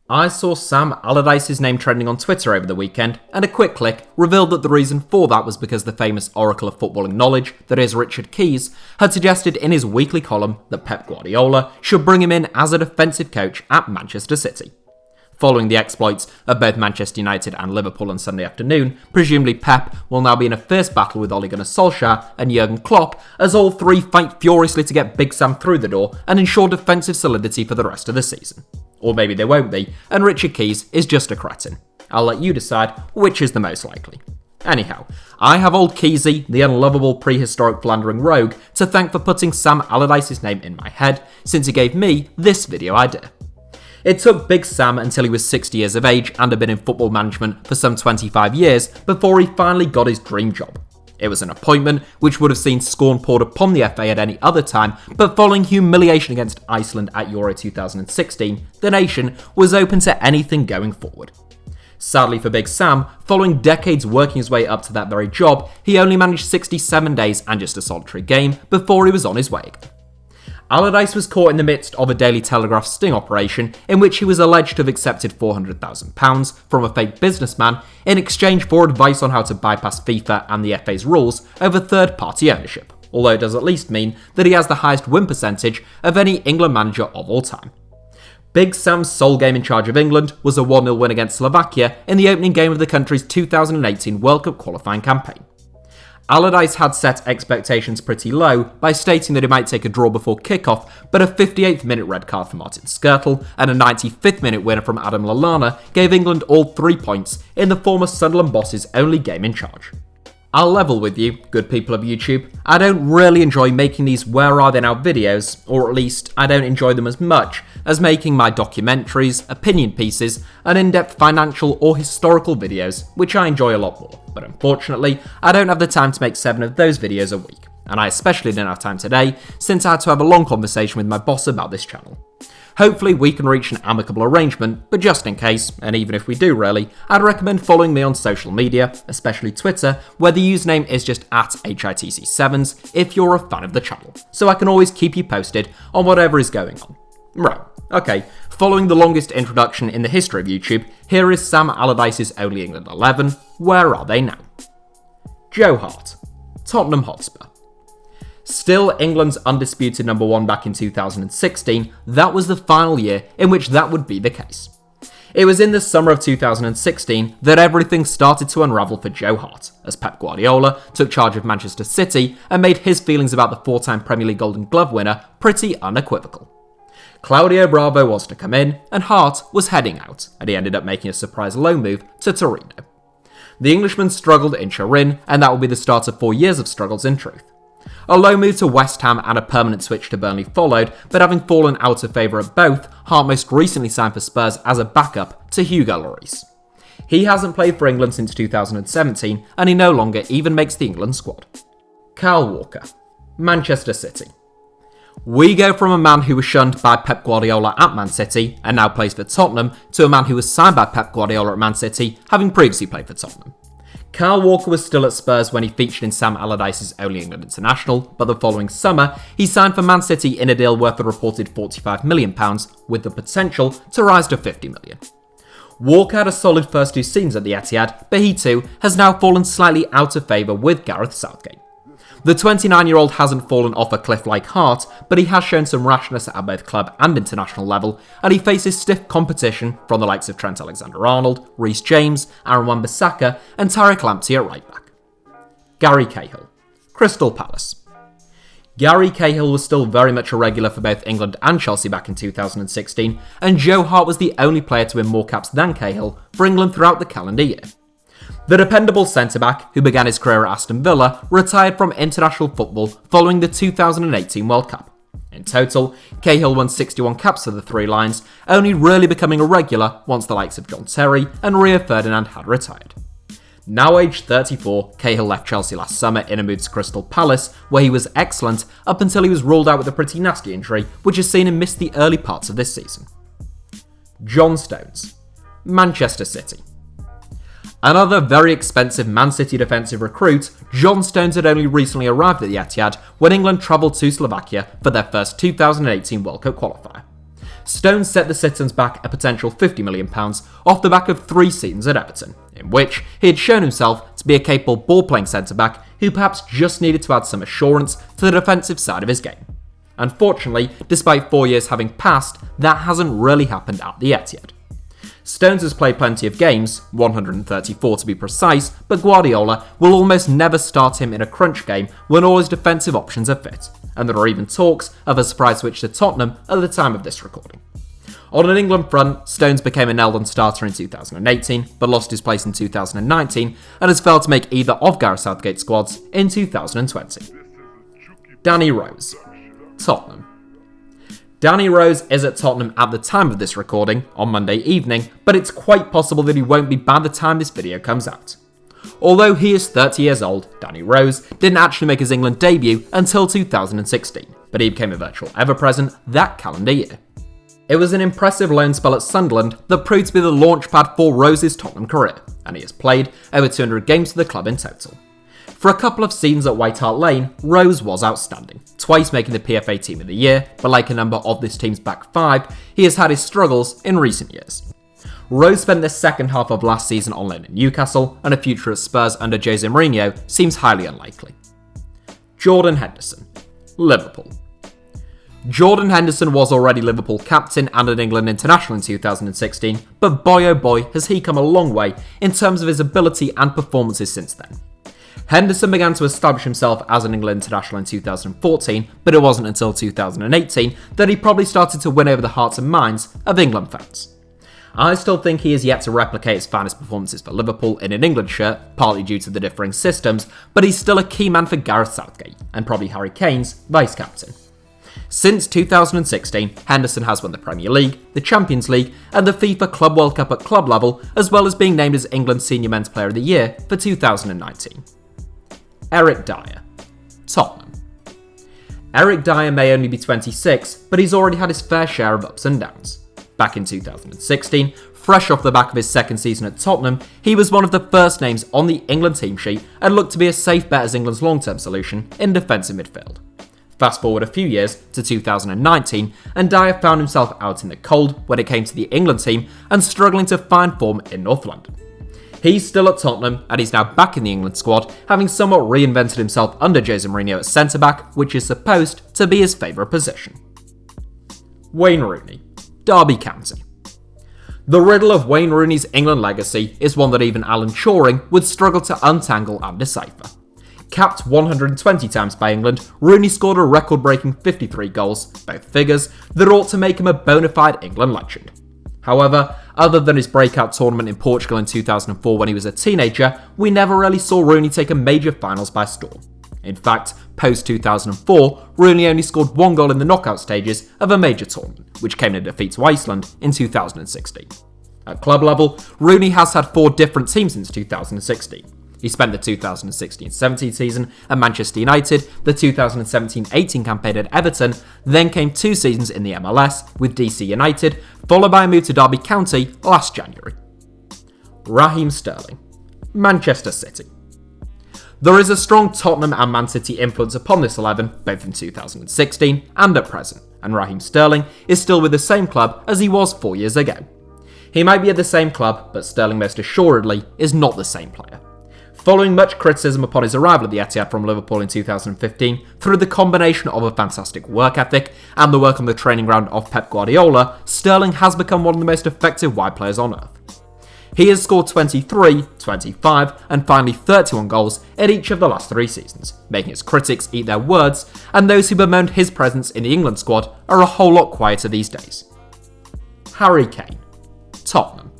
I saw Sam Allardyce's name trending on Twitter over the weekend, and a quick click revealed that the reason for that was because the famous oracle of footballing knowledge, that is Richard Keys, had suggested in his weekly column that Pep Guardiola should bring him in as a defensive coach at Manchester City. Following the exploits of both Manchester United and Liverpool on Sunday afternoon, presumably Pep will now be in a fierce battle with Ole Gunnar Solskjaer and Jurgen Klopp as all three fight furiously to get Big Sam through the door and ensure defensive solidity for the rest of the season. Or maybe they won't be, and Richard Keys is just a cretin. I'll let you decide which is the most likely. Anyhow, I have old Keysy, the unlovable prehistoric philandering rogue, to thank for putting Sam Allardyce's name in my head, since he gave me this video idea. It took Big Sam until he was 60 years of age and had been in football management for some 25 years before he finally got his dream job. It was an appointment which would have seen scorn poured upon the FA at any other time, but following humiliation against Iceland at Euro 2016, the nation was open to anything going forward. Sadly for Big Sam, following decades working his way up to that very job, he only managed 67 days and just a solitary game before he was on his way again. Allardyce was caught in the midst of a Daily Telegraph sting operation in which he was alleged to have accepted £400,000 from a fake businessman in exchange for advice on how to bypass FIFA and the FA's rules over third-party ownership, although it does at least mean that he has the highest win percentage of any England manager of all time. Big Sam's sole game in charge of England was a 1-0 win against Slovakia in the opening game of the country's 2018 World Cup qualifying campaign. Allardyce had set expectations pretty low by stating that he might take a draw before kickoff, but a 58th minute red card for Martin Skrtel and a 95th minute winner from Adam Lallana gave England all 3 points in the former Sunderland boss's only game in charge. I'll level with you, good people of YouTube, I don't really enjoy making these Where Are They Now videos, or at least I don't enjoy them as much as making my documentaries, opinion pieces, and in-depth financial or historical videos, which I enjoy a lot more. But unfortunately, I don't have the time to make 7 of those videos a week, and I especially didn't have time today since I had to have a long conversation with my boss about this channel. Hopefully we can reach an amicable arrangement, but just in case, and even if we do really, I'd recommend following me on social media, especially Twitter, where the username is just at HITC Sevens if you're a fan of the channel, so I can always keep you posted on whatever is going on. Right, okay, following the longest introduction in the history of YouTube, here is Sam Allardyce's only England 11, where are they now? Joe Hart, Tottenham Hotspur. Still England's undisputed number 1 back in 2016, that was the final year in which that would be the case. It was in the summer of 2016 that everything started to unravel for Joe Hart, as Pep Guardiola took charge of Manchester City and made his feelings about the 4-time Premier League Golden Glove winner pretty unequivocal. Claudio Bravo was to come in, and Hart was heading out, and he ended up making a surprise loan move to Torino. The Englishman struggled in Turin, and that would be the start of 4 years of struggles in truth. A loan move to West Ham and a permanent switch to Burnley followed, but having fallen out of favour at both, Hart most recently signed for Spurs as a backup to Hugo Lloris. He hasn't played for England since 2017, and he no longer even makes the England squad. Kyle Walker, Manchester City. We go from a man who was shunned by Pep Guardiola at Man City and now plays for Tottenham to a man who was signed by Pep Guardiola at Man City, having previously played for Tottenham. Kyle Walker was still at Spurs when he featured in Sam Allardyce's only England international, but the following summer, he signed for Man City in a deal worth a reported £45 million, with the potential to rise to £50 million. Walker had a solid first 2 seasons at the Etihad, but he too has now fallen slightly out of favour with Gareth Southgate. The 29-year-old hasn't fallen off a cliff like Hart, but he has shown some rashness at both club and international level, and he faces stiff competition from the likes of Trent Alexander-Arnold, Reece James, Aaron Wan-Bissaka, and Tariq Lamptey at right back. Gary Cahill, Crystal Palace. Gary Cahill was still very much a regular for both England and Chelsea back in 2016, and Joe Hart was the only player to win more caps than Cahill for England throughout the calendar year. The dependable centre-back, who began his career at Aston Villa, retired from international football following the 2018 World Cup. In total, Cahill won 61 caps for the Three Lions, only really becoming a regular once the likes of John Terry and Rio Ferdinand had retired. Now aged 34, Cahill left Chelsea last summer in a move to Crystal Palace, where he was excellent up until he was ruled out with a pretty nasty injury, which has seen him miss the early parts of this season. John Stones, Manchester City. Another very expensive Man City defensive recruit, John Stones had only recently arrived at the Etihad when England travelled to Slovakia for their first 2018 World Cup qualifier. Stones set the Citizens back a potential £50 million off the back of 3 seasons at Everton, in which he had shown himself to be a capable ball-playing centre-back who perhaps just needed to add some assurance to the defensive side of his game. Unfortunately, despite 4 years having passed, that hasn't really happened at the Etihad. Stones has played plenty of games, 134 to be precise, but Guardiola will almost never start him in a crunch game when all his defensive options are fit, and there are even talks of a surprise switch to Tottenham at the time of this recording. On an England front, Stones became a nailed-on starter in 2018, but lost his place in 2019 and has failed to make either of Gareth Southgate's squads in 2020. Danny Rose, Tottenham. Danny Rose is at Tottenham at the time of this recording, on Monday evening, but it's quite possible that he won't be by the time this video comes out. Although he is 30 years old, Danny Rose didn't actually make his England debut until 2016, but he became a virtual ever-present that calendar year. It was an impressive loan spell at Sunderland that proved to be the launchpad for Rose's Tottenham career, and he has played over 200 games for the club in total. For a couple of seasons at White Hart Lane, Rose was outstanding, twice making the PFA Team of the Year, but like a number of this team's back 5, he has had his struggles in recent years. Rose spent the second half of last season on loan in Newcastle, and a future at Spurs under Jose Mourinho seems highly unlikely. Jordan Henderson, Liverpool. Jordan Henderson was already Liverpool captain and an England international in 2016, but boy oh boy has he come a long way in terms of his ability and performances since then. Henderson began to establish himself as an England international in 2014, but it wasn't until 2018 that he probably started to win over the hearts and minds of England fans. I still think he is yet to replicate his finest performances for Liverpool in an England shirt, partly due to the differing systems, but he's still a key man for Gareth Southgate, and probably Harry Kane's vice-captain. Since 2016, Henderson has won the Premier League, the Champions League, and the FIFA Club World Cup at club level, as well as being named as England's Senior Men's Player of the Year for 2019. Eric Dyer, Tottenham. Eric Dyer may only be 26, but he's already had his fair share of ups and downs. Back in 2016, fresh off the back of his second season at Tottenham, he was one of the first names on the England team sheet and looked to be a safe bet as England's long-term solution in defensive midfield. Fast forward a few years to 2019, and Dyer found himself out in the cold when it came to the England team and struggling to find form in North London. He's still at Tottenham, and he's now back in the England squad, having somewhat reinvented himself under Jose Mourinho at centre-back, which is supposed to be his favourite position. Wayne Rooney, Derby County. The riddle of Wayne Rooney's England legacy is one that even Alan Turing would struggle to untangle and decipher. Capped 120 times by England, Rooney scored a record-breaking 53 goals, both figures, that ought to make him a bona fide England legend. However, other than his breakout tournament in Portugal in 2004 when he was a teenager, we never really saw Rooney take a major finals by storm. In fact, post-2004, Rooney only scored 1 goal in the knockout stages of a major tournament, which came in a defeat to Iceland in 2016. At club level, Rooney has had 4 different teams since 2016. He spent the 2016-17 season at Manchester United, the 2017-18 campaign at Everton, then came 2 seasons in the MLS with DC United, followed by a move to Derby County last January. Raheem Sterling, Manchester City. There is a strong Tottenham and Man City influence upon this 11, both in 2016 and at present, and Raheem Sterling is still with the same club as he was 4 years ago. He might be at the same club, but Sterling most assuredly is not the same player. Following much criticism upon his arrival at the Etihad from Liverpool in 2015, through the combination of a fantastic work ethic and the work on the training ground of Pep Guardiola, Sterling has become one of the most effective wide players on earth. He has scored 23, 25, and finally 31 goals in each of the last 3 seasons, making his critics eat their words, and those who bemoaned his presence in the England squad are a whole lot quieter these days. Harry Kane, Tottenham.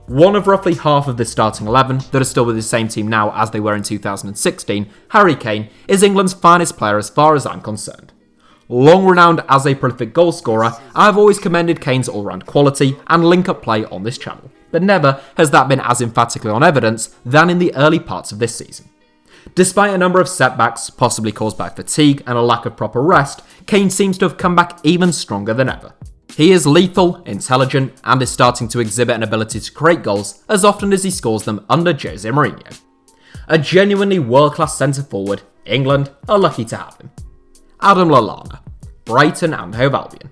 One of roughly half of the starting 11 that are still with the same team now as they were in 2016, Harry Kane is England's finest player as far as I'm concerned. Long renowned as a prolific goalscorer, I've always commended Kane's all-round quality and link-up play on this channel, but never has that been as emphatically on evidence than in the early parts of this season. Despite a number of setbacks, possibly caused by fatigue and a lack of proper rest, Kane seems to have come back even stronger than ever. He is lethal, intelligent, and is starting to exhibit an ability to create goals as often as he scores them under Jose Mourinho. A genuinely world-class centre-forward, England are lucky to have him. Adam Lallana, Brighton and Hove Albion.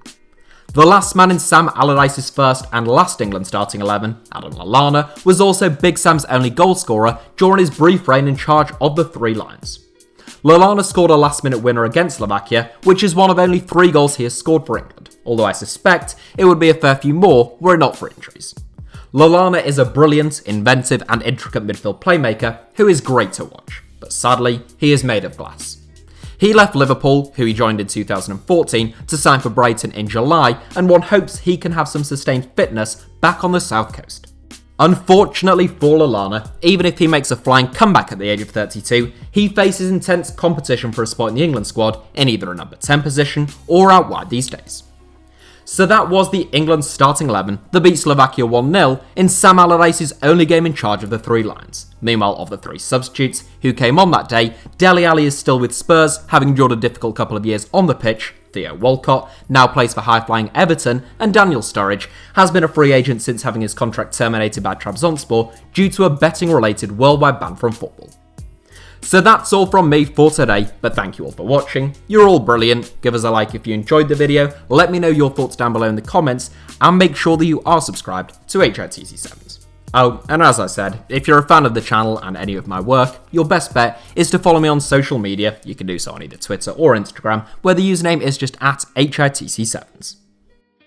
The last man in Sam Allardyce's first and last England starting 11, Adam Lallana, was also Big Sam's only goalscorer during his brief reign in charge of the Three Lions. Lallana scored a last-minute winner against Slovakia, which is one of only 3 goals he has scored for England, although I suspect it would be a fair few more were it not for injuries. Lallana is a brilliant, inventive and intricate midfield playmaker who is great to watch, but sadly, he is made of glass. He left Liverpool, who he joined in 2014, to sign for Brighton in July, and one hopes he can have some sustained fitness back on the south coast. Unfortunately for Lallana, even if he makes a flying comeback at the age of 32, he faces intense competition for a spot in the England squad in either a number 10 position or out wide these days. So that was the England starting 11 that beat Slovakia 1-0 in Sam Allardyce's only game in charge of the Three Lions. Meanwhile, of the 3 substitutes who came on that day, Dele Alli is still with Spurs, having endured a difficult couple of years on the pitch. Theo Walcott now plays for high-flying Everton, and Daniel Sturridge has been a free agent since having his contract terminated by Trabzonspor due to a betting-related worldwide ban from football. So that's all from me for today, but thank you all for watching. You're all brilliant. Give us a like if you enjoyed the video, let me know your thoughts down below in the comments, and make sure that you are subscribed to HITC Sevens. Oh, and as I said, if you're a fan of the channel and any of my work, your best bet is to follow me on social media. You can do so on either Twitter or Instagram, where the username is just @HITC Sevens.